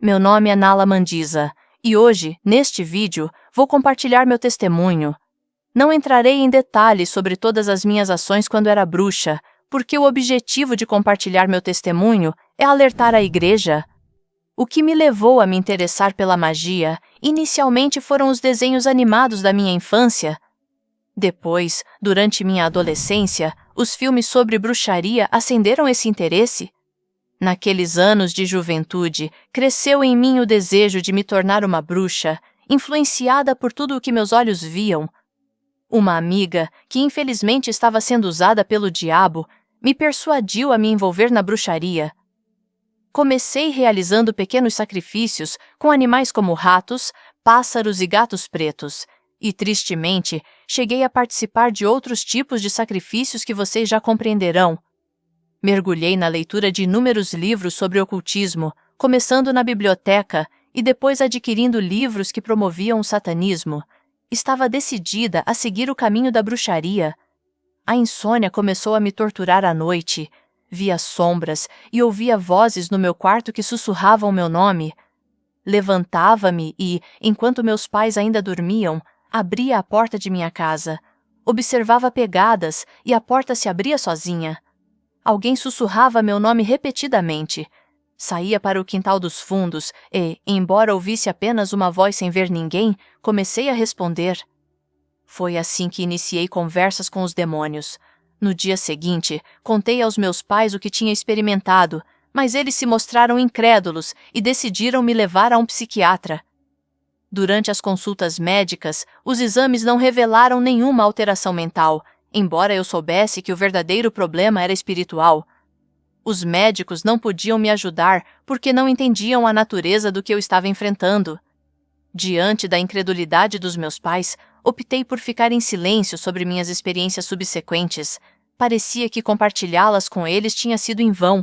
Meu nome é Nala Mandiza, e hoje, neste vídeo, vou compartilhar meu testemunho. Não entrarei em detalhes sobre todas as minhas ações quando era bruxa, porque o objetivo de compartilhar meu testemunho é alertar a igreja. O que me levou a me interessar pela magia, inicialmente foram os desenhos animados da minha infância. Depois, durante minha adolescência, os filmes sobre bruxaria acenderam esse interesse. Naqueles anos de juventude, cresceu em mim o desejo de me tornar uma bruxa, influenciada por tudo o que meus olhos viam. Uma amiga, que infelizmente estava sendo usada pelo diabo, me persuadiu a me envolver na bruxaria. Comecei realizando pequenos sacrifícios com animais como ratos, pássaros e gatos pretos, e, tristemente, cheguei a participar de outros tipos de sacrifícios que vocês já compreenderão. Mergulhei na leitura de inúmeros livros sobre ocultismo, começando na biblioteca e depois adquirindo livros que promoviam o satanismo. Estava decidida a seguir o caminho da bruxaria. A insônia começou a me torturar à noite. Via sombras e ouvia vozes no meu quarto que sussurravam meu nome. Levantava-me e, enquanto meus pais ainda dormiam, abria a porta de minha casa. Observava pegadas e a porta se abria sozinha. Alguém sussurrava meu nome repetidamente. Saía para o quintal dos fundos e, embora ouvisse apenas uma voz sem ver ninguém, comecei a responder. Foi assim que iniciei conversas com os demônios. No dia seguinte, contei aos meus pais o que tinha experimentado, mas eles se mostraram incrédulos e decidiram me levar a um psiquiatra. Durante as consultas médicas, os exames não revelaram nenhuma alteração mental, embora eu soubesse que o verdadeiro problema era espiritual. Os médicos não podiam me ajudar porque não entendiam a natureza do que eu estava enfrentando. Diante da incredulidade dos meus pais, optei por ficar em silêncio sobre minhas experiências subsequentes. Parecia que compartilhá-las com eles tinha sido em vão.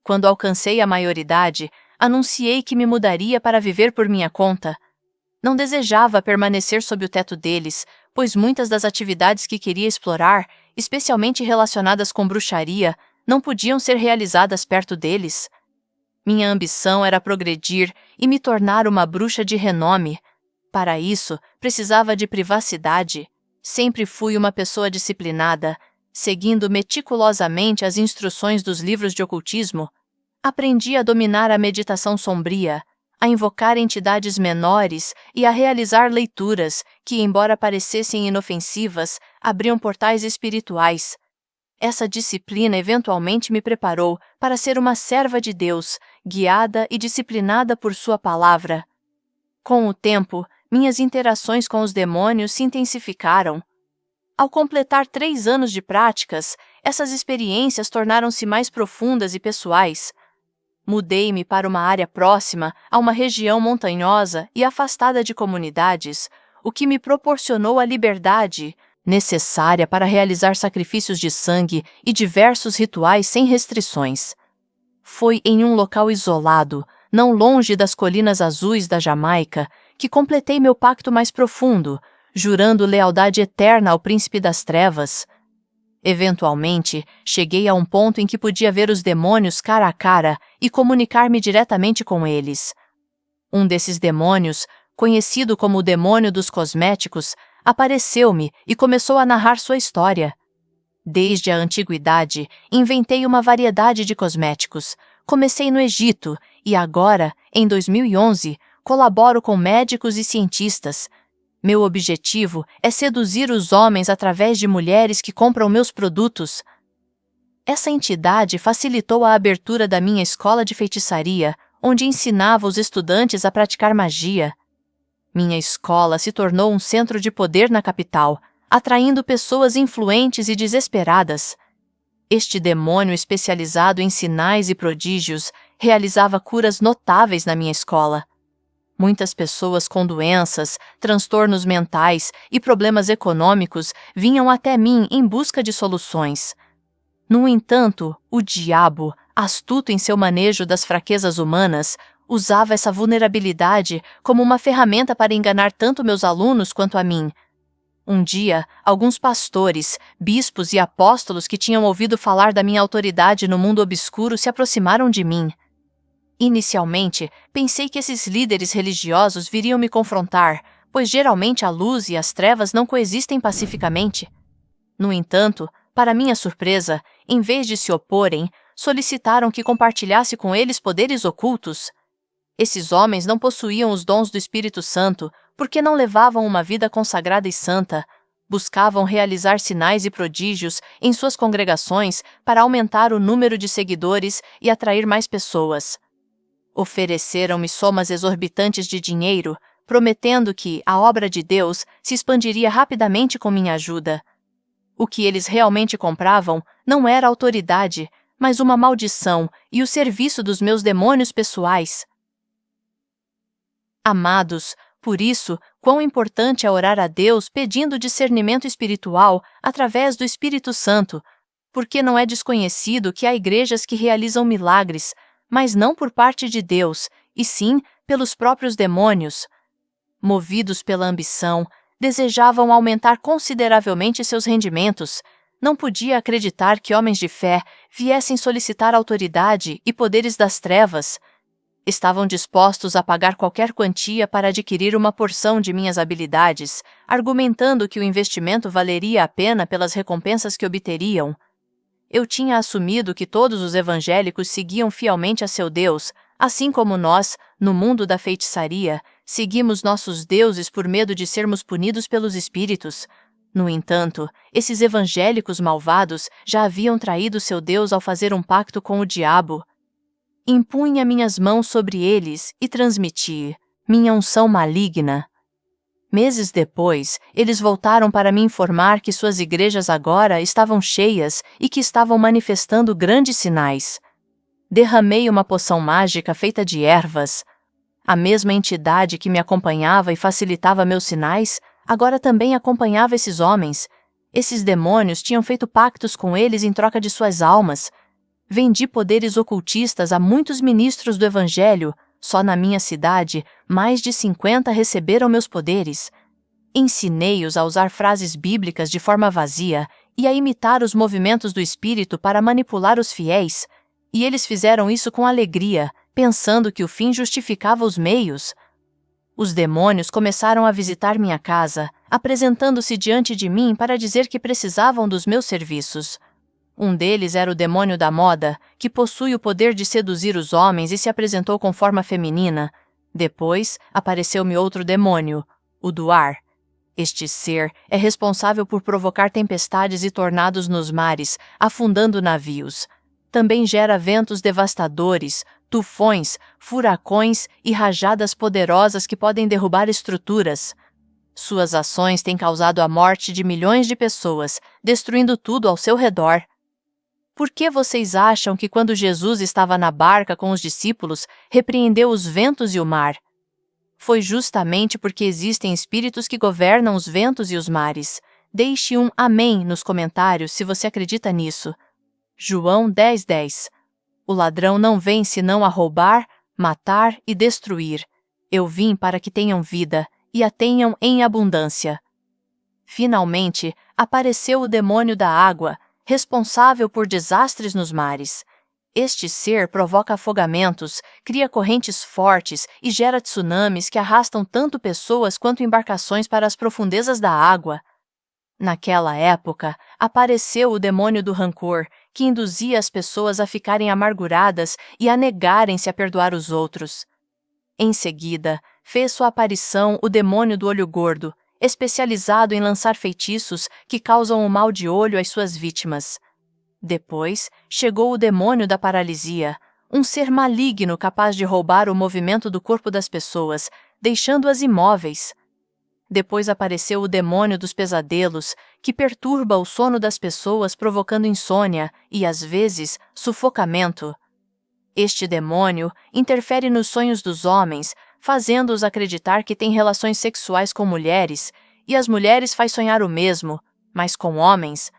Quando alcancei a maioridade, anunciei que me mudaria para viver por minha conta. Não desejava permanecer sob o teto deles, pois muitas das atividades que queria explorar, especialmente relacionadas com bruxaria, não podiam ser realizadas perto deles. Minha ambição era progredir e me tornar uma bruxa de renome. Para isso, precisava de privacidade. Sempre fui uma pessoa disciplinada, seguindo meticulosamente as instruções dos livros de ocultismo. Aprendi a dominar a meditação sombria, a invocar entidades menores e a realizar leituras que, embora parecessem inofensivas, abriam portais espirituais. Essa disciplina eventualmente me preparou para ser uma serva de Deus, guiada e disciplinada por sua palavra. Com o tempo, minhas interações com os demônios se intensificaram. Ao completar 3 anos de práticas, essas experiências tornaram-se mais profundas e pessoais. Mudei-me para uma área próxima a uma região montanhosa e afastada de comunidades, o que me proporcionou a liberdade necessária para realizar sacrifícios de sangue e diversos rituais sem restrições. Foi em um local isolado, não longe das colinas azuis da Jamaica, que completei meu pacto mais profundo, jurando lealdade eterna ao príncipe das trevas. Eventualmente, cheguei a um ponto em que podia ver os demônios cara a cara e comunicar-me diretamente com eles. Um desses demônios, conhecido como o demônio dos cosméticos, apareceu-me e começou a narrar sua história. Desde a antiguidade, inventei uma variedade de cosméticos. Comecei no Egito e agora, em 2011, colaboro com médicos e cientistas. Meu objetivo é seduzir os homens através de mulheres que compram meus produtos. Essa entidade facilitou a abertura da minha escola de feitiçaria, onde ensinava os estudantes a praticar magia. Minha escola se tornou um centro de poder na capital, atraindo pessoas influentes e desesperadas. Este demônio especializado em sinais e prodígios realizava curas notáveis na minha escola. Muitas pessoas com doenças, transtornos mentais e problemas econômicos vinham até mim em busca de soluções. No entanto, o diabo, astuto em seu manejo das fraquezas humanas, usava essa vulnerabilidade como uma ferramenta para enganar tanto meus alunos quanto a mim. Um dia, alguns pastores, bispos e apóstolos que tinham ouvido falar da minha autoridade no mundo obscuro se aproximaram de mim. Inicialmente, pensei que esses líderes religiosos viriam me confrontar, pois geralmente a luz e as trevas não coexistem pacificamente. No entanto, para minha surpresa, em vez de se oporem, solicitaram que compartilhasse com eles poderes ocultos. Esses homens não possuíam os dons do Espírito Santo porque não levavam uma vida consagrada e santa. Buscavam realizar sinais e prodígios em suas congregações para aumentar o número de seguidores e atrair mais pessoas. Ofereceram-me somas exorbitantes de dinheiro, prometendo que a obra de Deus se expandiria rapidamente com minha ajuda. O que eles realmente compravam não era autoridade, mas uma maldição e o serviço dos meus demônios pessoais. Amados, por isso, quão importante é orar a Deus pedindo discernimento espiritual através do Espírito Santo, porque não é desconhecido que há igrejas que realizam milagres, mas não por parte de Deus, e sim pelos próprios demônios. Movidos pela ambição, desejavam aumentar consideravelmente seus rendimentos. Não podia acreditar que homens de fé viessem solicitar autoridade e poderes das trevas. Estavam dispostos a pagar qualquer quantia para adquirir uma porção de minhas habilidades, argumentando que o investimento valeria a pena pelas recompensas que obteriam. Eu tinha assumido que todos os evangélicos seguiam fielmente a seu Deus, assim como nós, no mundo da feitiçaria, seguimos nossos deuses por medo de sermos punidos pelos espíritos. No entanto, esses evangélicos malvados já haviam traído seu Deus ao fazer um pacto com o diabo. Impunha minhas mãos sobre eles e transmiti minha unção maligna. Meses depois, eles voltaram para me informar que suas igrejas agora estavam cheias e que estavam manifestando grandes sinais. Derramei uma poção mágica feita de ervas. A mesma entidade que me acompanhava e facilitava meus sinais, agora também acompanhava esses homens. Esses demônios tinham feito pactos com eles em troca de suas almas. Vendi poderes ocultistas a muitos ministros do Evangelho. Só na minha cidade, mais de 50 receberam meus poderes. Ensinei-os a usar frases bíblicas de forma vazia e a imitar os movimentos do Espírito para manipular os fiéis. E eles fizeram isso com alegria, pensando que o fim justificava os meios. Os demônios começaram a visitar minha casa, apresentando-se diante de mim para dizer que precisavam dos meus serviços. Um deles era o demônio da moda, que possui o poder de seduzir os homens e se apresentou com forma feminina. Depois, apareceu-me outro demônio, o do ar. Este ser é responsável por provocar tempestades e tornados nos mares, afundando navios. Também gera ventos devastadores, tufões, furacões e rajadas poderosas que podem derrubar estruturas. Suas ações têm causado a morte de milhões de pessoas, destruindo tudo ao seu redor. Por que vocês acham que quando Jesus estava na barca com os discípulos, repreendeu os ventos e o mar? Foi justamente porque existem espíritos que governam os ventos e os mares. Deixe um amém nos comentários se você acredita nisso. João 10:10. O ladrão não vem senão a roubar, matar e destruir. Eu vim para que tenham vida e a tenham em abundância. Finalmente, apareceu o demônio da água, responsável por desastres nos mares. Este ser provoca afogamentos, cria correntes fortes e gera tsunamis que arrastam tanto pessoas quanto embarcações para as profundezas da água. Naquela época, apareceu o demônio do rancor, que induzia as pessoas a ficarem amarguradas e a negarem-se a perdoar os outros. Em seguida, fez sua aparição o demônio do olho gordo, especializado em lançar feitiços que causam o mal de olho às suas vítimas. Depois, chegou o demônio da paralisia, um ser maligno capaz de roubar o movimento do corpo das pessoas, deixando-as imóveis. Depois apareceu o demônio dos pesadelos, que perturba o sono das pessoas provocando insônia e, às vezes, sufocamento. Este demônio interfere nos sonhos dos homens, fazendo-os acreditar que têm relações sexuais com mulheres, e as mulheres faz sonhar o mesmo, mas com homens.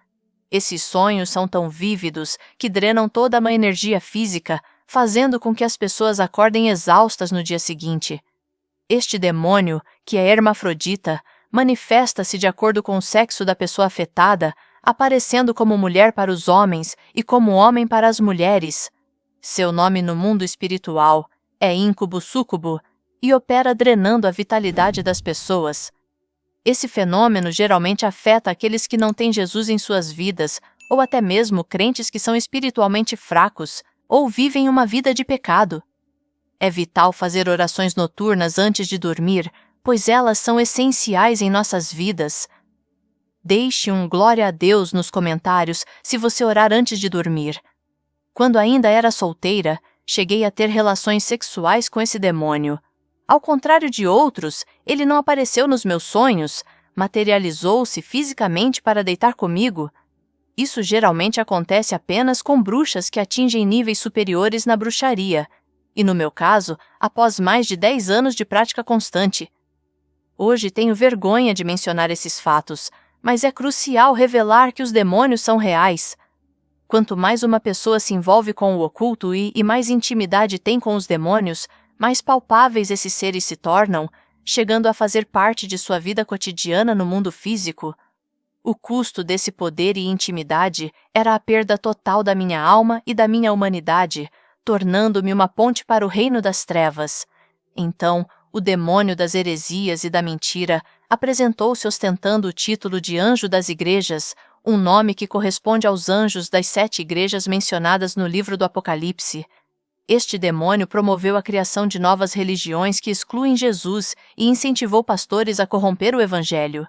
Esses sonhos são tão vívidos que drenam toda a energia física, fazendo com que as pessoas acordem exaustas no dia seguinte. Este demônio, que é hermafrodita, manifesta-se de acordo com o sexo da pessoa afetada, aparecendo como mulher para os homens e como homem para as mulheres. Seu nome no mundo espiritual É íncube-súcubo e opera drenando a vitalidade das pessoas. Esse fenômeno geralmente afeta aqueles que não têm Jesus em suas vidas, ou até mesmo crentes que são espiritualmente fracos ou vivem uma vida de pecado. É vital fazer orações noturnas antes de dormir, pois elas são essenciais em nossas vidas. Deixe um glória a Deus nos comentários se você orar antes de dormir. Quando ainda era solteira, cheguei a ter relações sexuais com esse demônio. Ao contrário de outros, ele não apareceu nos meus sonhos, materializou-se fisicamente para deitar comigo. Isso geralmente acontece apenas com bruxas que atingem níveis superiores na bruxaria, e no meu caso, após mais de 10 anos de prática constante. Hoje tenho vergonha de mencionar esses fatos, mas é crucial revelar que os demônios são reais. Quanto mais uma pessoa se envolve com o oculto e mais intimidade tem com os demônios, mais palpáveis esses seres se tornam, chegando a fazer parte de sua vida cotidiana no mundo físico. O custo desse poder e intimidade era a perda total da minha alma e da minha humanidade, tornando-me uma ponte para o reino das trevas. Então, o demônio das heresias e da mentira apresentou-se ostentando o título de Anjo das Igrejas, um nome que corresponde aos anjos das 7 igrejas mencionadas no livro do Apocalipse. Este demônio promoveu a criação de novas religiões que excluem Jesus e incentivou pastores a corromper o Evangelho.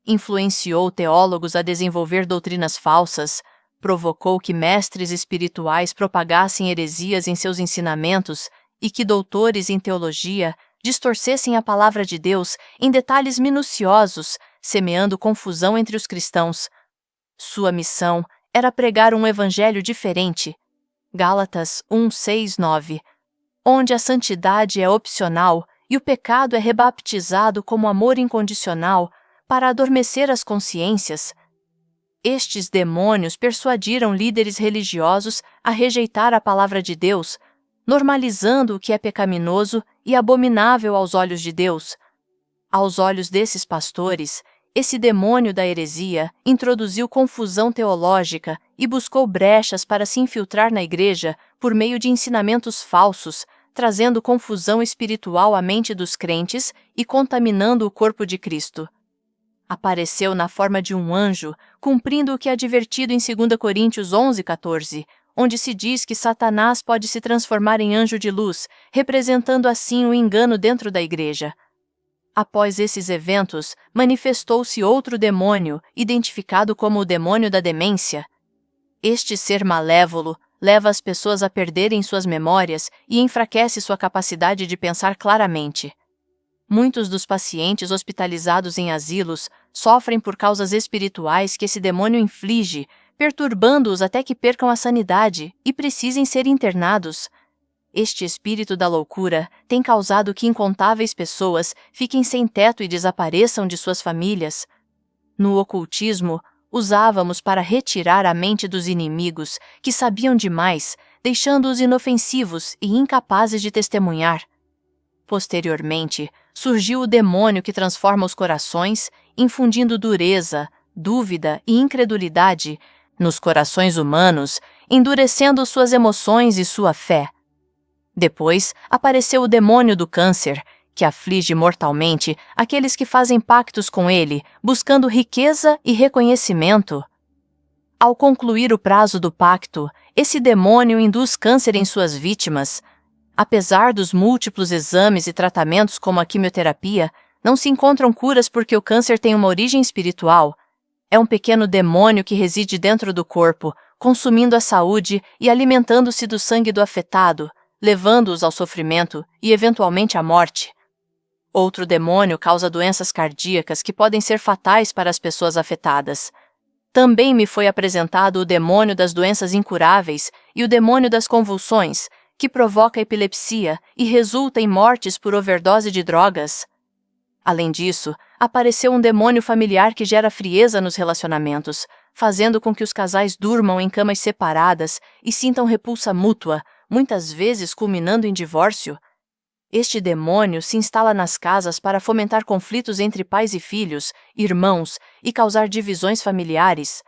Influenciou teólogos a desenvolver doutrinas falsas, provocou que mestres espirituais propagassem heresias em seus ensinamentos e que doutores em teologia distorcessem a palavra de Deus em detalhes minuciosos, semeando confusão entre os cristãos. Sua missão era pregar um evangelho diferente. Gálatas 1:6-9, onde a santidade é opcional e o pecado é rebaptizado como amor incondicional para adormecer as consciências. Estes demônios persuadiram líderes religiosos a rejeitar a palavra de Deus, normalizando o que é pecaminoso e abominável aos olhos de Deus. Aos olhos desses pastores, esse demônio da heresia introduziu confusão teológica e buscou brechas para se infiltrar na igreja por meio de ensinamentos falsos, trazendo confusão espiritual à mente dos crentes e contaminando o corpo de Cristo. Apareceu na forma de um anjo, cumprindo o que é advertido em 2 Coríntios 11:14, onde se diz que Satanás pode se transformar em anjo de luz, representando assim o engano dentro da igreja. Após esses eventos, manifestou-se outro demônio, identificado como o demônio da demência. Este ser malévolo leva as pessoas a perderem suas memórias e enfraquece sua capacidade de pensar claramente. Muitos dos pacientes hospitalizados em asilos sofrem por causas espirituais que esse demônio inflige, perturbando-os até que percam a sanidade e precisem ser internados. Este espírito da loucura tem causado que incontáveis pessoas fiquem sem teto e desapareçam de suas famílias. No ocultismo, usávamos para retirar a mente dos inimigos que sabiam demais, deixando-os inofensivos e incapazes de testemunhar. Posteriormente, surgiu o demônio que transforma os corações, infundindo dureza, dúvida e incredulidade nos corações humanos, endurecendo suas emoções e sua fé. Depois, apareceu o demônio do câncer, que aflige mortalmente aqueles que fazem pactos com ele, buscando riqueza e reconhecimento. Ao concluir o prazo do pacto, esse demônio induz câncer em suas vítimas. Apesar dos múltiplos exames e tratamentos como a quimioterapia, não se encontram curas porque o câncer tem uma origem espiritual. É um pequeno demônio que reside dentro do corpo, consumindo a saúde e alimentando-se do sangue do afetado, levando-os ao sofrimento e, eventualmente, à morte. Outro demônio causa doenças cardíacas que podem ser fatais para as pessoas afetadas. Também me foi apresentado o demônio das doenças incuráveis e o demônio das convulsões, que provoca epilepsia e resulta em mortes por overdose de drogas. Além disso, apareceu um demônio familiar que gera frieza nos relacionamentos, fazendo com que os casais durmam em camas separadas e sintam repulsa mútua, muitas vezes culminando em divórcio. Este demônio se instala nas casas para fomentar conflitos entre pais e filhos, irmãos e causar divisões familiares.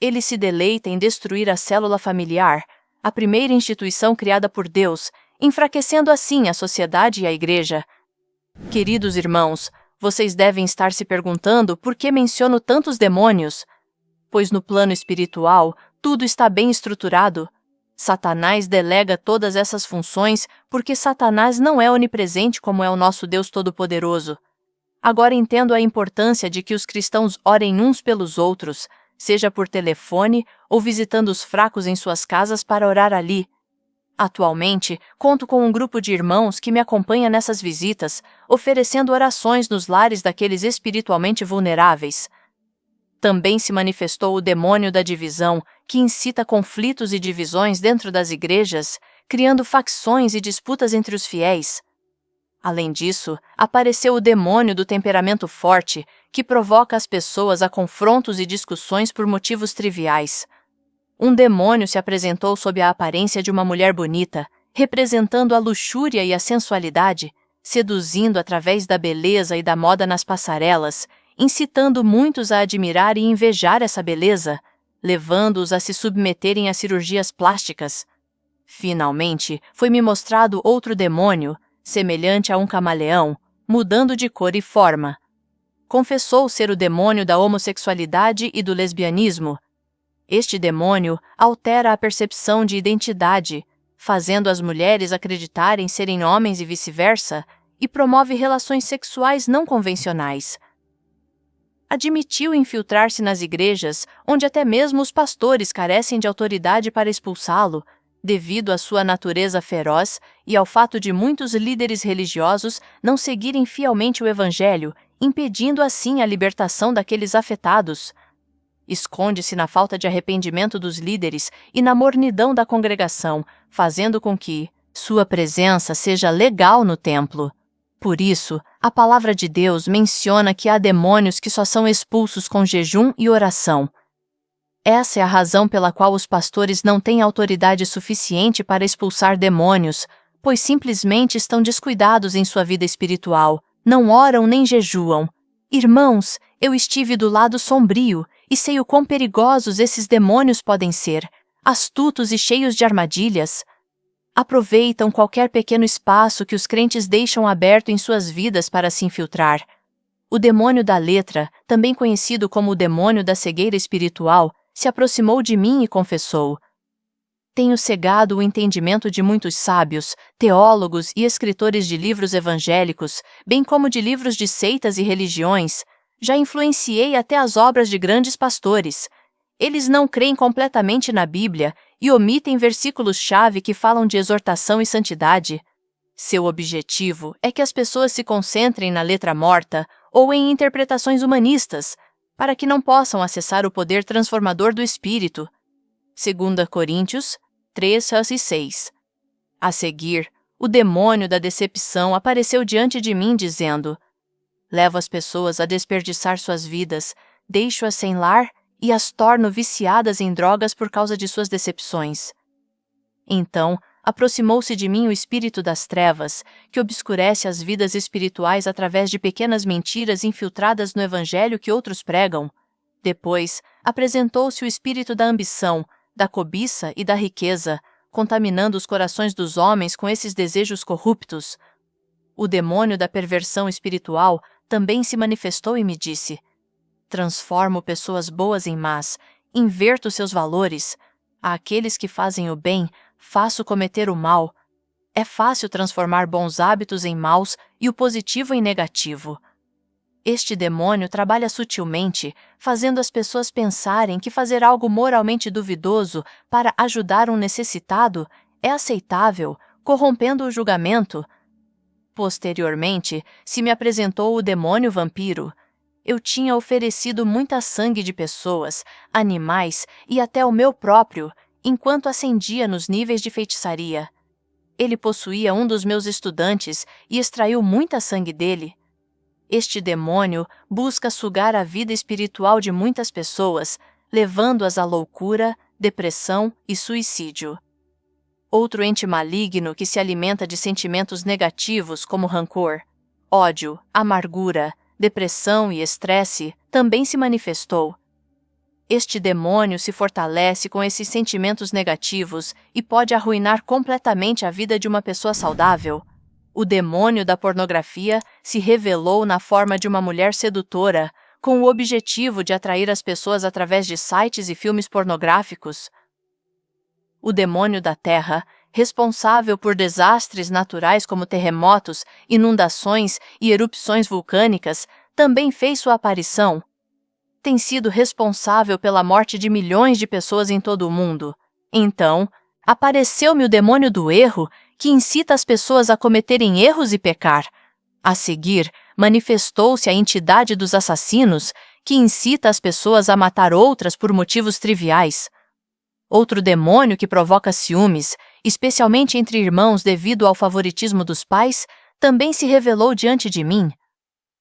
Ele se deleita em destruir a célula familiar, a primeira instituição criada por Deus, enfraquecendo assim a sociedade e a igreja. Queridos irmãos, vocês devem estar se perguntando por que menciono tantos demônios, pois no plano espiritual tudo está bem estruturado. Satanás delega todas essas funções porque Satanás não é onipresente como é o nosso Deus Todo-Poderoso. Agora entendo a importância de que os cristãos orem uns pelos outros, seja por telefone ou visitando os fracos em suas casas para orar ali. Atualmente, conto com um grupo de irmãos que me acompanha nessas visitas, oferecendo orações nos lares daqueles espiritualmente vulneráveis. Também se manifestou o demônio da divisão, que incita conflitos e divisões dentro das igrejas, criando facções e disputas entre os fiéis. Além disso, apareceu o demônio do temperamento forte, que provoca as pessoas a confrontos e discussões por motivos triviais. Um demônio se apresentou sob a aparência de uma mulher bonita, representando a luxúria e a sensualidade, seduzindo através da beleza e da moda nas passarelas, incitando muitos a admirar e invejar essa beleza, levando-os a se submeterem a cirurgias plásticas. Finalmente, foi-me mostrado outro demônio, semelhante a um camaleão, mudando de cor e forma. Confessou ser o demônio da homossexualidade e do lesbianismo. Este demônio altera a percepção de identidade, fazendo as mulheres acreditarem serem homens e vice-versa, e promove relações sexuais não convencionais. Admitiu infiltrar-se nas igrejas, onde até mesmo os pastores carecem de autoridade para expulsá-lo, devido à sua natureza feroz e ao fato de muitos líderes religiosos não seguirem fielmente o Evangelho, impedindo assim a libertação daqueles afetados. Esconde-se na falta de arrependimento dos líderes e na mornidão da congregação, fazendo com que sua presença seja legal no templo. Por isso, a palavra de Deus menciona que há demônios que só são expulsos com jejum e oração. Essa é a razão pela qual os pastores não têm autoridade suficiente para expulsar demônios, pois simplesmente estão descuidados em sua vida espiritual, não oram nem jejuam. Irmãos, eu estive do lado sombrio e sei o quão perigosos esses demônios podem ser, astutos e cheios de armadilhas. Aproveitam qualquer pequeno espaço que os crentes deixam aberto em suas vidas para se infiltrar. O demônio da letra, também conhecido como o demônio da cegueira espiritual, se aproximou de mim e confessou: tenho cegado o entendimento de muitos sábios, teólogos e escritores de livros evangélicos, bem como de livros de seitas e religiões. Já influenciei até as obras de grandes pastores. Eles não creem completamente na Bíblia e omitem versículos-chave que falam de exortação e santidade. Seu objetivo é que as pessoas se concentrem na letra morta ou em interpretações humanistas, para que não possam acessar o poder transformador do Espírito. 2 Coríntios 3:6. A seguir, o demônio da decepção apareceu diante de mim, dizendo: levo as pessoas a desperdiçar suas vidas, deixo-as sem lar e as torno viciadas em drogas por causa de suas decepções. Então, aproximou-se de mim o espírito das trevas, que obscurece as vidas espirituais através de pequenas mentiras infiltradas no evangelho que outros pregam. Depois, apresentou-se o espírito da ambição, da cobiça e da riqueza, contaminando os corações dos homens com esses desejos corruptos. O demônio da perversão espiritual também se manifestou e me disse: transformo pessoas boas em más, inverto seus valores. Àqueles que fazem o bem, faço cometer o mal. É fácil transformar bons hábitos em maus e o positivo em negativo. Este demônio trabalha sutilmente, fazendo as pessoas pensarem que fazer algo moralmente duvidoso para ajudar um necessitado é aceitável, corrompendo o julgamento. Posteriormente, se me apresentou o demônio vampiro. Eu tinha oferecido muita sangue de pessoas, animais e até o meu próprio, enquanto ascendia nos níveis de feitiçaria. Ele possuía um dos meus estudantes e extraiu muita sangue dele. Este demônio busca sugar a vida espiritual de muitas pessoas, levando-as à loucura, depressão e suicídio. Outro ente maligno que se alimenta de sentimentos negativos como rancor, ódio, amargura, depressão e estresse também se manifestou. Este demônio se fortalece com esses sentimentos negativos e pode arruinar completamente a vida de uma pessoa saudável. O demônio da pornografia se revelou na forma de uma mulher sedutora, com o objetivo de atrair as pessoas através de sites e filmes pornográficos. O demônio da terra, responsável por desastres naturais como terremotos, inundações e erupções vulcânicas, também fez sua aparição. Tem sido responsável pela morte de milhões de pessoas em todo o mundo. Então, apareceu-me o demônio do erro, que incita as pessoas a cometerem erros e pecar. A seguir, manifestou-se a entidade dos assassinos, que incita as pessoas a matar outras por motivos triviais. Outro demônio que provoca ciúmes, especialmente entre irmãos devido ao favoritismo dos pais, também se revelou diante de mim.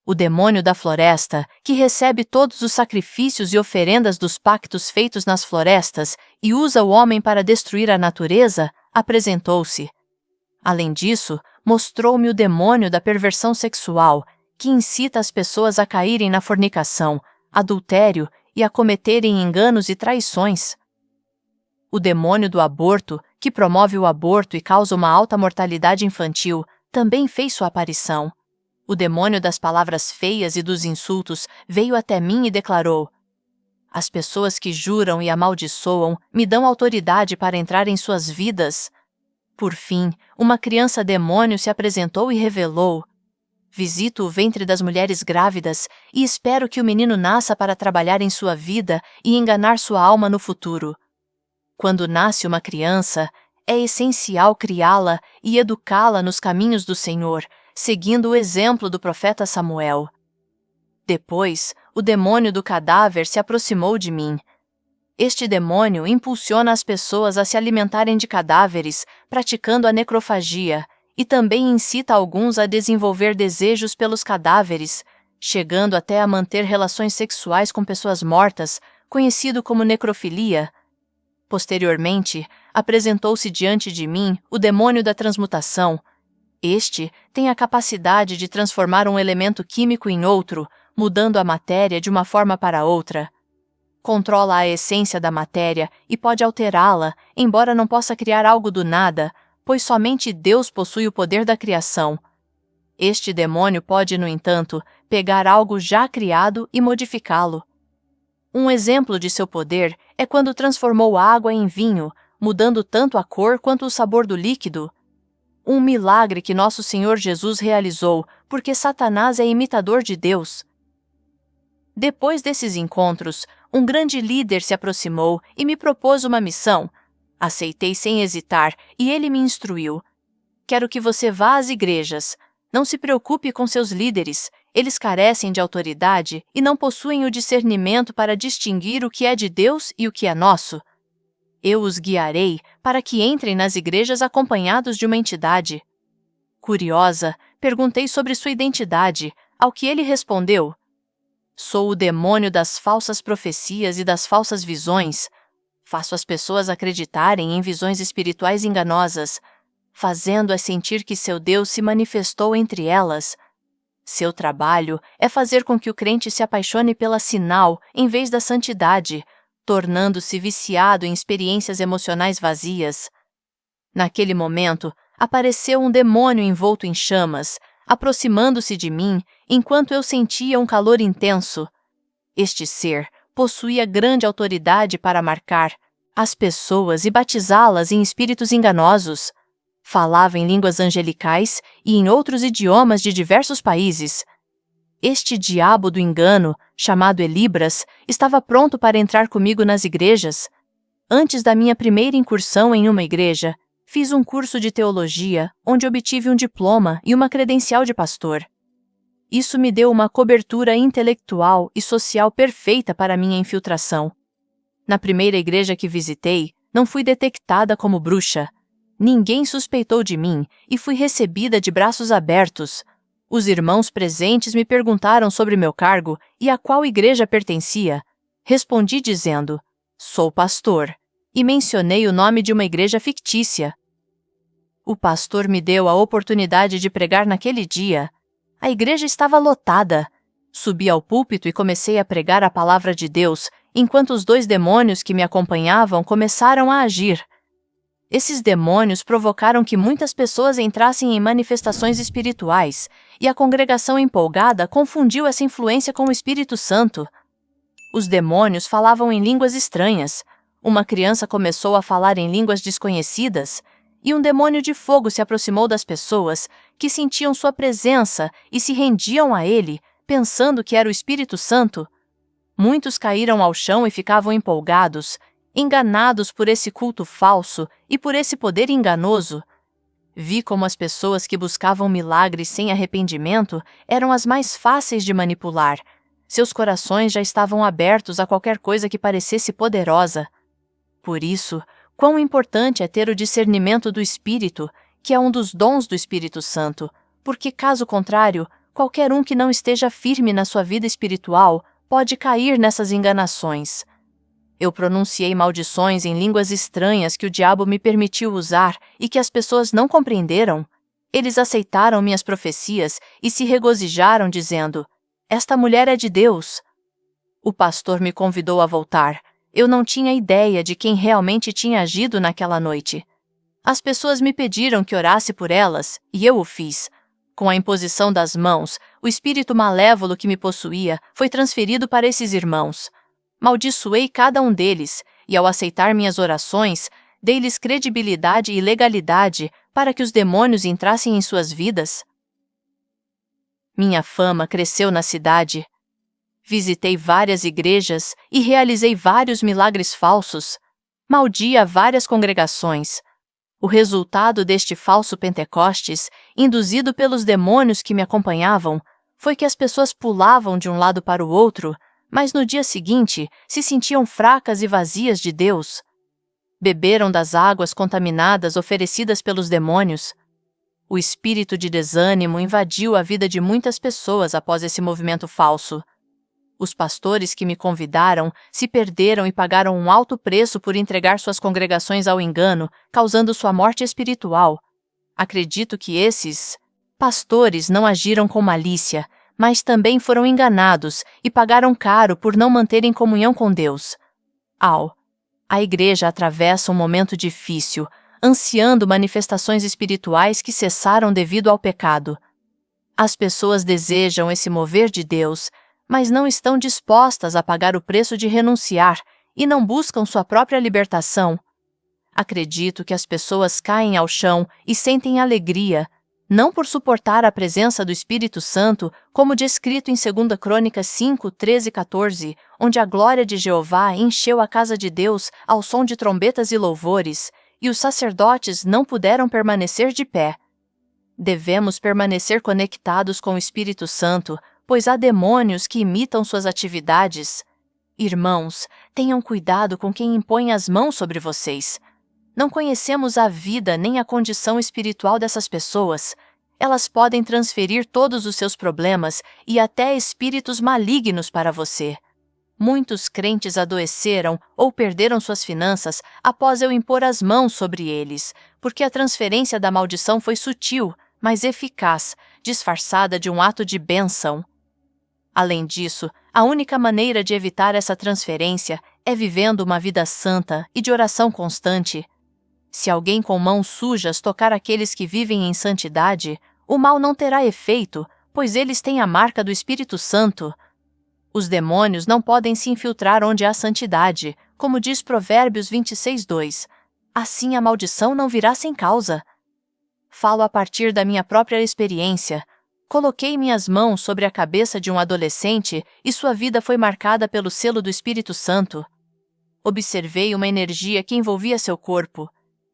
O demônio da floresta, que recebe todos os sacrifícios e oferendas dos pactos feitos nas florestas e usa o homem para destruir a natureza, apresentou-se. Além disso, mostrou-me o demônio da perversão sexual, que incita as pessoas a caírem na fornicação, adultério e a cometerem enganos e traições. O demônio do aborto, que promove o aborto e causa uma alta mortalidade infantil, também fez sua aparição. O demônio das palavras feias e dos insultos veio até mim e declarou: as pessoas que juram e amaldiçoam me dão autoridade para entrar em suas vidas. Por fim, uma criança demônio se apresentou e revelou: visito o ventre das mulheres grávidas e espero que o menino nasça para trabalhar em sua vida e enganar sua alma no futuro. Quando nasce uma criança, é essencial criá-la e educá-la nos caminhos do Senhor, seguindo o exemplo do profeta Samuel. Depois, o demônio do cadáver se aproximou de mim. Este demônio impulsiona as pessoas a se alimentarem de cadáveres, praticando a necrofagia, e também incita alguns a desenvolver desejos pelos cadáveres, chegando até a manter relações sexuais com pessoas mortas, conhecido como necrofilia. Posteriormente, apresentou-se diante de mim o demônio da transmutação. Este tem a capacidade de transformar um elemento químico em outro, mudando a matéria de uma forma para outra. Controla a essência da matéria e pode alterá-la, embora não possa criar algo do nada, pois somente Deus possui o poder da criação. Este demônio pode, no entanto, pegar algo já criado e modificá-lo. Um exemplo de seu poder é quando transformou água em vinho, mudando tanto a cor quanto o sabor do líquido. Um milagre que nosso Senhor Jesus realizou, porque Satanás é imitador de Deus. Depois desses encontros, um grande líder se aproximou e me propôs uma missão. Aceitei sem hesitar e ele me instruiu: quero que você vá às igrejas. Não se preocupe com seus líderes. Eles carecem de autoridade e não possuem o discernimento para distinguir o que é de Deus e o que é nosso. Eu os guiarei para que entrem nas igrejas acompanhados de uma entidade. Curiosa, perguntei sobre sua identidade, ao que ele respondeu: sou o demônio das falsas profecias e das falsas visões. Faço as pessoas acreditarem em visões espirituais enganosas, fazendo-as sentir que seu Deus se manifestou entre elas. Seu trabalho é fazer com que o crente se apaixone pela sinal em vez da santidade, tornando-se viciado em experiências emocionais vazias. Naquele momento, apareceu um demônio envolto em chamas, aproximando-se de mim enquanto eu sentia um calor intenso. Este ser possuía grande autoridade para marcar as pessoas e batizá-las em espíritos enganosos. Falava em línguas angelicais e em outros idiomas de diversos países. Este diabo do engano, chamado Elibras, estava pronto para entrar comigo nas igrejas. Antes da minha primeira incursão em uma igreja, fiz um curso de teologia, onde obtive um diploma e uma credencial de pastor. Isso me deu uma cobertura intelectual e social perfeita para minha infiltração. Na primeira igreja que visitei, não fui detectada como bruxa. Ninguém suspeitou de mim e fui recebida de braços abertos. Os irmãos presentes me perguntaram sobre meu cargo e a qual igreja pertencia. Respondi dizendo: sou pastor, e mencionei o nome de uma igreja fictícia. O pastor me deu a oportunidade de pregar naquele dia. A igreja estava lotada. Subi ao púlpito e comecei a pregar a palavra de Deus, enquanto os 2 demônios que me acompanhavam começaram a agir. Esses demônios provocaram que muitas pessoas entrassem em manifestações espirituais, e a congregação empolgada confundiu essa influência com o Espírito Santo. Os demônios falavam em línguas estranhas. Uma criança começou a falar em línguas desconhecidas, e um demônio de fogo se aproximou das pessoas que sentiam sua presença e se rendiam a ele, pensando que era o Espírito Santo. Muitos caíram ao chão e ficavam empolgados, enganados por esse culto falso e por esse poder enganoso. Vi como as pessoas que buscavam milagres sem arrependimento eram as mais fáceis de manipular. Seus corações já estavam abertos a qualquer coisa que parecesse poderosa. Por isso, quão importante é ter o discernimento do Espírito, que é um dos dons do Espírito Santo, porque, caso contrário, qualquer um que não esteja firme na sua vida espiritual pode cair nessas enganações. Eu pronunciei maldições em línguas estranhas que o diabo me permitiu usar e que as pessoas não compreenderam. Eles aceitaram minhas profecias e se regozijaram, dizendo: "Esta mulher é de Deus." O pastor me convidou a voltar. Eu não tinha ideia de quem realmente tinha agido naquela noite. As pessoas me pediram que orasse por elas, e eu o fiz. Com a imposição das mãos, o espírito malévolo que me possuía foi transferido para esses irmãos. Maldiçoei cada um deles, e ao aceitar minhas orações, dei-lhes credibilidade e legalidade para que os demônios entrassem em suas vidas. Minha fama cresceu na cidade. Visitei várias igrejas e realizei vários milagres falsos. Maldia várias congregações. O resultado deste falso Pentecostes, induzido pelos demônios que me acompanhavam, foi que as pessoas pulavam de um lado para o outro, mas no dia seguinte se sentiam fracas e vazias de Deus. Beberam das águas contaminadas oferecidas pelos demônios. O espírito de desânimo invadiu a vida de muitas pessoas após esse movimento falso. Os pastores que me convidaram se perderam e pagaram um alto preço por entregar suas congregações ao engano, causando sua morte espiritual. Acredito que esses pastores não agiram com malícia, mas também foram enganados e pagaram caro por não manterem comunhão com Deus. A igreja atravessa um momento difícil, ansiando manifestações espirituais que cessaram devido ao pecado. As pessoas desejam esse mover de Deus, mas não estão dispostas a pagar o preço de renunciar e não buscam sua própria libertação. Acredito que as pessoas caem ao chão e sentem alegria, não por suportar a presença do Espírito Santo, como descrito em 2 Crônicas 5, 13 e 14, onde a glória de Jeová encheu a casa de Deus ao som de trombetas e louvores, e os sacerdotes não puderam permanecer de pé. Devemos permanecer conectados com o Espírito Santo, pois há demônios que imitam suas atividades. Irmãos, tenham cuidado com quem impõe as mãos sobre vocês. Não conhecemos a vida nem a condição espiritual dessas pessoas. Elas podem transferir todos os seus problemas e até espíritos malignos para você. Muitos crentes adoeceram ou perderam suas finanças após eu impor as mãos sobre eles, porque a transferência da maldição foi sutil, mas eficaz, disfarçada de um ato de bênção. Além disso, a única maneira de evitar essa transferência é vivendo uma vida santa e de oração constante. Se alguém com mãos sujas tocar aqueles que vivem em santidade, o mal não terá efeito, pois eles têm a marca do Espírito Santo. Os demônios não podem se infiltrar onde há santidade, como diz Provérbios 26:2. Assim a maldição não virá sem causa. Falo a partir da minha própria experiência. Coloquei minhas mãos sobre a cabeça de um adolescente e sua vida foi marcada pelo selo do Espírito Santo. Observei uma energia que envolvia seu corpo.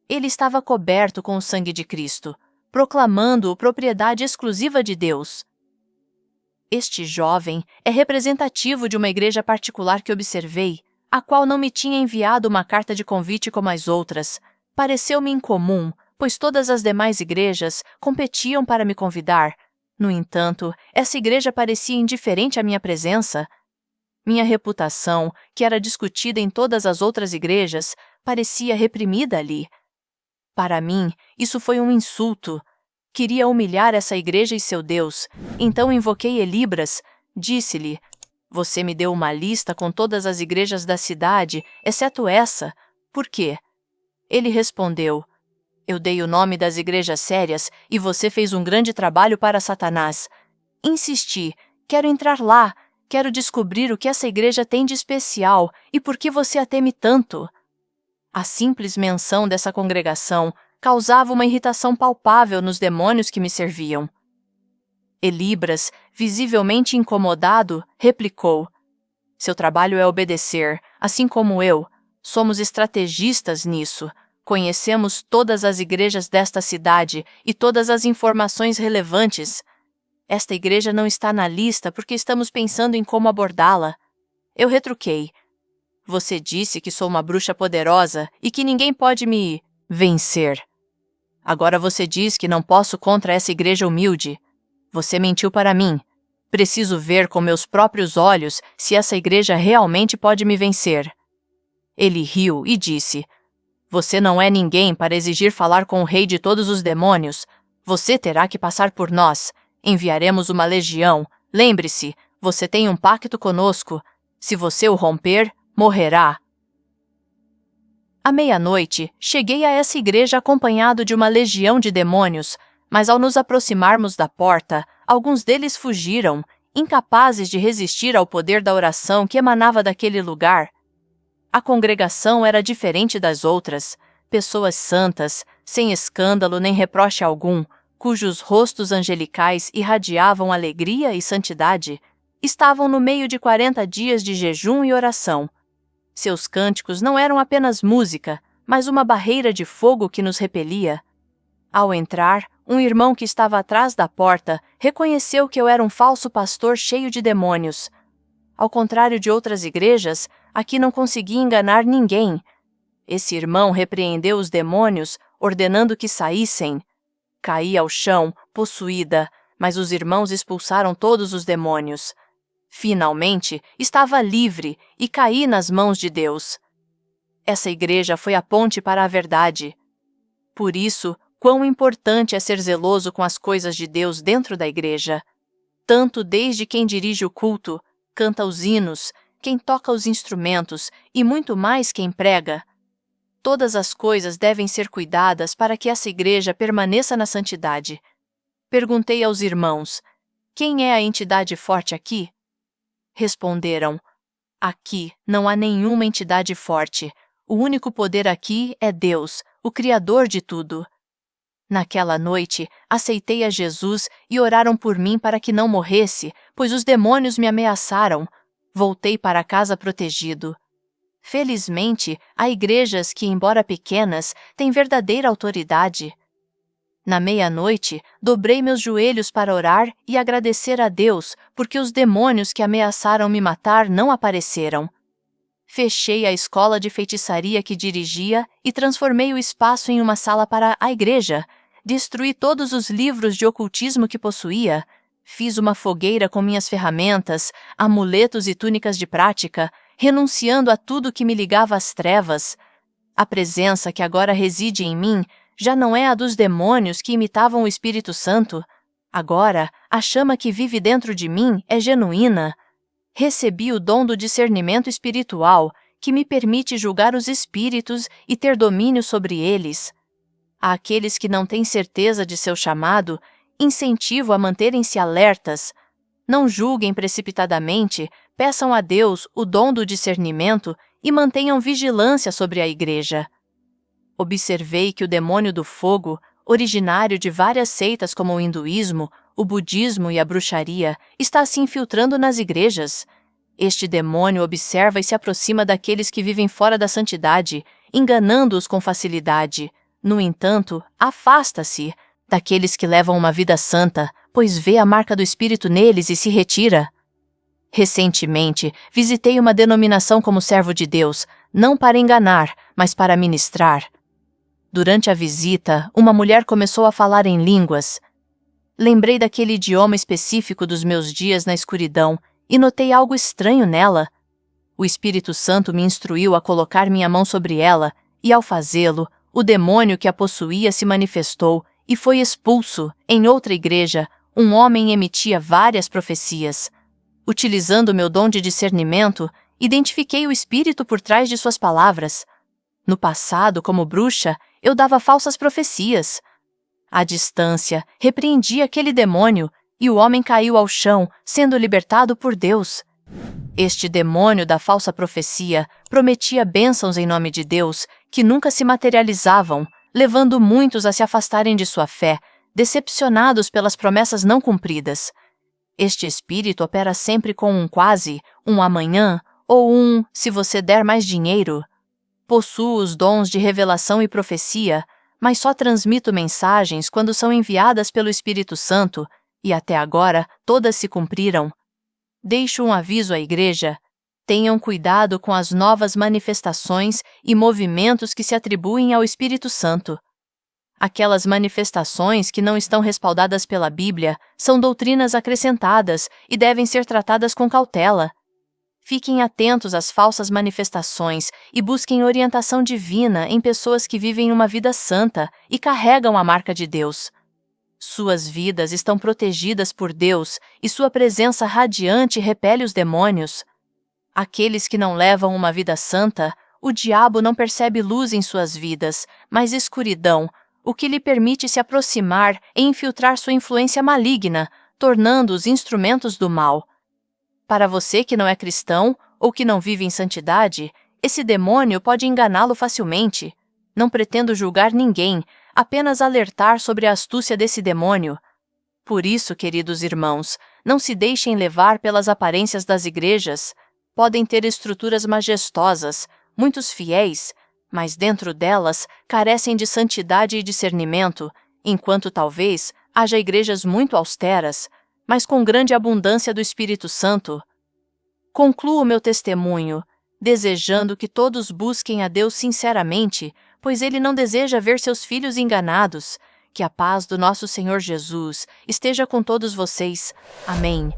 Ele estava coberto com o sangue de Cristo, proclamando-o propriedade exclusiva de Deus. Este jovem é representativo de uma igreja particular que observei, a qual não me tinha enviado uma carta de convite como as outras. Pareceu-me incomum, pois todas as demais igrejas competiam para me convidar. No entanto, essa igreja parecia indiferente à minha presença. Minha reputação, que era discutida em todas as outras igrejas, parecia reprimida ali. Para mim, isso foi um insulto. Queria humilhar essa igreja e seu Deus, então invoquei Elibras, disse-lhe: Você me deu uma lista com todas as igrejas da cidade, exceto essa. Por quê? Ele respondeu: Eu dei o nome das igrejas sérias e você fez um grande trabalho para Satanás. Insisti, quero entrar lá, quero descobrir o que essa igreja tem de especial e por que você a teme tanto. A simples menção dessa congregação causava uma irritação palpável nos demônios que me serviam. Elibras, visivelmente incomodado, replicou: Seu trabalho é obedecer, assim como eu. Somos estrategistas nisso. Conhecemos todas as igrejas desta cidade e todas as informações relevantes. Esta igreja não está na lista porque estamos pensando em como abordá-la. Eu retruquei: Você disse que sou uma bruxa poderosa e que ninguém pode me vencer. Agora você diz que não posso contra essa igreja humilde. Você mentiu para mim. Preciso ver com meus próprios olhos se essa igreja realmente pode me vencer. Ele riu e disse: Você não é ninguém para exigir falar com o rei de todos os demônios. Você terá que passar por nós. Enviaremos uma legião. Lembre-se, você tem um pacto conosco. Se você o romper, morrerá. À meia-noite, cheguei a essa igreja acompanhado de uma legião de demônios, mas ao nos aproximarmos da porta, alguns deles fugiram, incapazes de resistir ao poder da oração que emanava daquele lugar. A congregação era diferente das outras, pessoas santas, sem escândalo nem reproche algum, cujos rostos angelicais irradiavam alegria e santidade, estavam no meio de 40 dias de jejum e oração. Seus cânticos não eram apenas música, mas uma barreira de fogo que nos repelia. Ao entrar, um irmão que estava atrás da porta reconheceu que eu era um falso pastor cheio de demônios. Ao contrário de outras igrejas, aqui não conseguia enganar ninguém. Esse irmão repreendeu os demônios, ordenando que saíssem. Caí ao chão, possuída, mas os irmãos expulsaram todos os demônios. Finalmente, estava livre e caí nas mãos de Deus. Essa igreja foi a ponte para a verdade. Por isso, quão importante é ser zeloso com as coisas de Deus dentro da igreja. Tanto desde quem dirige o culto, canta os hinos, quem toca os instrumentos e muito mais quem prega. Todas as coisas devem ser cuidadas para que essa igreja permaneça na santidade. Perguntei aos irmãos: Quem é a entidade forte aqui? Responderam: Aqui não há nenhuma entidade forte. O único poder aqui é Deus, o Criador de tudo. Naquela noite, aceitei a Jesus e oraram por mim para que não morresse, pois os demônios me ameaçaram. Voltei para casa protegido. Felizmente, há igrejas que, embora pequenas, têm verdadeira autoridade. Na meia-noite, dobrei meus joelhos para orar e agradecer a Deus, porque os demônios que ameaçaram me matar não apareceram. Fechei a escola de feitiçaria que dirigia e transformei o espaço em uma sala para a igreja. Destruí todos os livros de ocultismo que possuía. Fiz uma fogueira com minhas ferramentas, amuletos e túnicas de prática, renunciando a tudo que me ligava às trevas. A presença que agora reside em mim já não é a dos demônios que imitavam o Espírito Santo. Agora, a chama que vive dentro de mim é genuína. Recebi o dom do discernimento espiritual, que me permite julgar os espíritos e ter domínio sobre eles. Àqueles que não têm certeza de seu chamado, incentivo a manterem-se alertas. Não julguem precipitadamente, peçam a Deus o dom do discernimento e mantenham vigilância sobre a igreja. Observei que o demônio do fogo, originário de várias seitas como o hinduísmo, o budismo e a bruxaria, está se infiltrando nas igrejas. Este demônio observa e se aproxima daqueles que vivem fora da santidade, enganando-os com facilidade. No entanto, afasta-se daqueles que levam uma vida santa, pois vê a marca do Espírito neles e se retira. Recentemente, visitei uma denominação como servo de Deus, não para enganar, mas para ministrar. Durante a visita, uma mulher começou a falar em línguas. Lembrei daquele idioma específico dos meus dias na escuridão e notei algo estranho nela. O Espírito Santo me instruiu a colocar minha mão sobre ela, e ao fazê-lo, o demônio que a possuía se manifestou e foi expulso. Em outra igreja, um homem emitia várias profecias. Utilizando meu dom de discernimento, identifiquei o espírito por trás de suas palavras. No passado, como bruxa, eu dava falsas profecias. À distância, repreendi aquele demônio e o homem caiu ao chão, sendo libertado por Deus. Este demônio da falsa profecia prometia bênçãos em nome de Deus que nunca se materializavam, levando muitos a se afastarem de sua fé, decepcionados pelas promessas não cumpridas. Este espírito opera sempre com um quase, um amanhã ou um se você der mais dinheiro. Possuo os dons de revelação e profecia, mas só transmito mensagens quando são enviadas pelo Espírito Santo, e até agora todas se cumpriram. Deixo um aviso à igreja: tenham cuidado com as novas manifestações e movimentos que se atribuem ao Espírito Santo. Aquelas manifestações que não estão respaldadas pela Bíblia são doutrinas acrescentadas e devem ser tratadas com cautela. Fiquem atentos às falsas manifestações e busquem orientação divina em pessoas que vivem uma vida santa e carregam a marca de Deus. Suas vidas estão protegidas por Deus e sua presença radiante repele os demônios. Aqueles que não levam uma vida santa, o diabo não percebe luz em suas vidas, mas escuridão, o que lhe permite se aproximar e infiltrar sua influência maligna, tornando-os instrumentos do mal. Para você que não é cristão ou que não vive em santidade, esse demônio pode enganá-lo facilmente. Não pretendo julgar ninguém, apenas alertar sobre a astúcia desse demônio. Por isso, queridos irmãos, não se deixem levar pelas aparências das igrejas. Podem ter estruturas majestosas, muitos fiéis, mas dentro delas carecem de santidade e discernimento, enquanto talvez haja igrejas muito austeras, mas com grande abundância do Espírito Santo. Concluo meu testemunho, desejando que todos busquem a Deus sinceramente, pois Ele não deseja ver seus filhos enganados. Que a paz do nosso Senhor Jesus esteja com todos vocês. Amém.